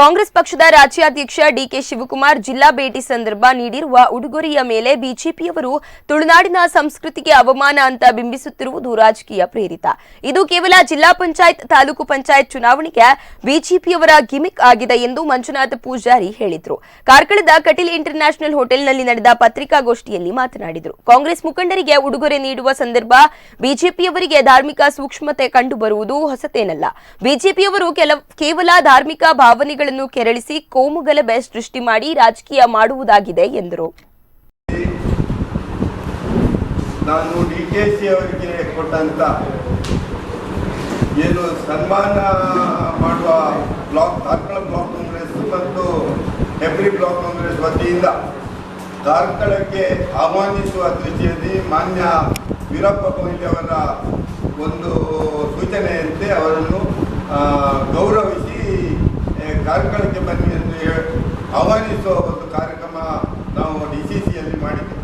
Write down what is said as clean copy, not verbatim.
ಕಾಂಗ್ರೆಸ್ ಪಕ್ಷದ ರಾಜ್ಯಾಧ್ಯಕ್ಷ ಡಿಕೆ ಶಿವಕುಮಾರ್ ಜಿಲ್ಲಾ ಭೇಟಿ ಸಂದರ್ಭ ನೀಡಿರುವ ಉಡುಗೊರೆಯ ಮೇಲೆ ಬಿಜೆಪಿಯವರು ತುಳುನಾಡಿನ ಸಂಸ್ಕೃತಿಗೆ ಅವಮಾನ ಅಂತ ಬಿಂಬಿಸುತ್ತಿರುವುದು ರಾಜಕೀಯ ಪ್ರೇರಿತ. ಇದು ಕೇವಲ ಜಿಲ್ಲಾ ಪಂಚಾಯತ್ ತಾಲೂಕು ಪಂಚಾಯತ್ ಚುನಾವಣೆಗೆ ಬಿಜೆಪಿಯವರ ಗಿಮಿಕ್ ಆಗಿದೆ ಎಂದು ಮಂಜುನಾಥ ಪೂಜಾರಿ ಹೇಳಿದರು. ಕಾರ್ಕಳದ ಕಟೀಲ್ ಇಂಟರ್ನ್ಯಾಷನಲ್ ಹೋಟೆಲ್ನಲ್ಲಿ ನಡೆದ ಪತ್ರಿಕಾಗೋಷ್ಠಿಯಲ್ಲಿ ಮಾತನಾಡಿದರು. ಕಾಂಗ್ರೆಸ್ ಮುಖಂಡರಿಗೆ ಉಡುಗೊರೆ ನೀಡುವ ಸಂದರ್ಭ ಬಿಜೆಪಿಯವರಿಗೆ ಧಾರ್ಮಿಕ ಸೂಕ್ಷ್ಮತೆ ಕಂಡುಬರುವುದು ಹೊಸತೇನಲ್ಲ. ಬಿಜೆಪಿಯವರು ಕೇವಲ ಧಾರ್ಮಿಕ ಭಾವನೆಗಳನ್ನು ಕೆರಳಿಸಿ ಕೋಮುಗಲಭೆ ಸೃಷ್ಟಿ ಮಾಡಿ ರಾಜಕೀಯ ಮಾಡುವುದಾಗಿದೆ ಎಂದರು. ನಾನು ಡಿಕೆಶಿ ಅವರಿಗೆ ಕೊಟ್ಟಂತ ಏನು ಸನ್ಮಾನ ಮಾಡುವ ಕಾರ್ಕಳ ಬ್ಲಾಕ್ ಕಾಂಗ್ರೆಸ್ ಮತ್ತು ಹೆಬ್ರಿ ಬ್ಲಾಕ್ ಕಾಂಗ್ರೆಸ್ ವತಿಯಿಂದ ಕಾರ್ಕಳಕ್ಕೆ ಆಹ್ವಾನಿಸುವ ದೃಷ್ಟಿಯಲ್ಲಿ ಮಾನ್ಯ ವೀರಪ್ಪ ಮೊಯ್ಲಿ ಅವರ ಒಂದು ಸೂಚನೆಯಂತೆ ಅವರನ್ನು ಗೌರವಿಸಿ ಕಾರ್ಕಳಕ್ಕೆ ಬನ್ನಿ ಎಂದು ಆಹ್ವಾನಿಸುವ ಒಂದು ಕಾರ್ಯಕ್ರಮ ನಾವು DCCಯಲ್ಲಿ ಮಾಡಿದ್ದೇವೆ.